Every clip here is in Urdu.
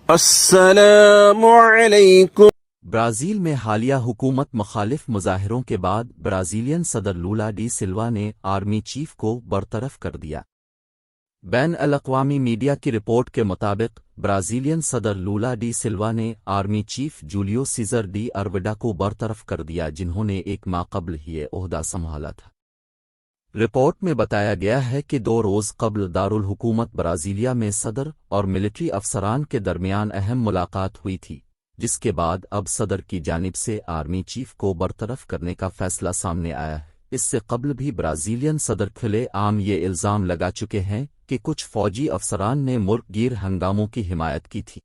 السلام علیکم۔ برازیل میں حالیہ حکومت مخالف مظاہروں کے بعد برازیلین صدر لولا ڈی سلوا نے آرمی چیف کو برطرف کر دیا۔ بین الاقوامی میڈیا کی رپورٹ کے مطابق برازیلین صدر لولا ڈی سلوا نے army chief Julio Cesar de Arruda کو برطرف کر دیا، جنہوں نے ایک ماہ قبل ہی یہ عہدہ سنبھالا تھا۔ رپورٹ میں بتایا گیا ہے کہ 2 روز قبل دارالحکومت برازیلیا میں صدر اور ملٹری افسران کے درمیان اہم ملاقات ہوئی تھی، جس کے بعد اب صدر کی جانب سے آرمی چیف کو برطرف کرنے کا فیصلہ سامنے آیا ہے۔ اس سے قبل بھی برازیلین صدر کھلے عام یہ الزام لگا چکے ہیں کہ کچھ فوجی افسران نے ملک گیر ہنگاموں کی حمایت کی تھی۔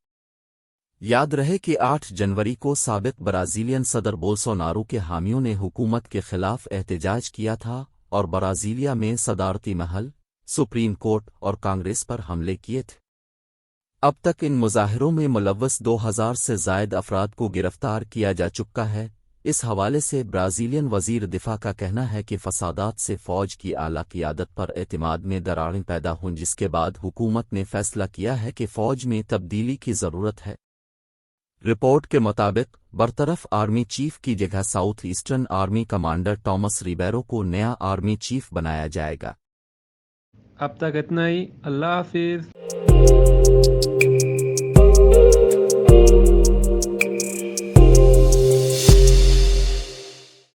یاد رہے کہ 8 جنوری کو سابق برازیلین صدر بولسونارو کے حامیوں نے حکومت کے خلاف احتجاج کیا تھا اور برازیلیا میں صدارتی محل، سپریم کورٹ اور کانگریس پر حملے کیے تھے۔ اب تک ان مظاہروں میں ملوث 2000 سے زائد افراد کو گرفتار کیا جا چکا ہے۔ اس حوالے سے برازیلین وزیر دفاع کا کہنا ہے کہ فسادات سے فوج کی اعلیٰ قیادت پر اعتماد میں دراڑیں پیدا ہوں، جس کے بعد حکومت نے فیصلہ کیا ہے کہ فوج میں تبدیلی کی ضرورت ہے۔ رپورٹ کے مطابق برطرف آرمی چیف کی جگہ south eastern army commander Tomas Ribeiro کو نیا آرمی چیف بنایا جائے گا۔ اب تک اتنا ہی، اللہ حافظ۔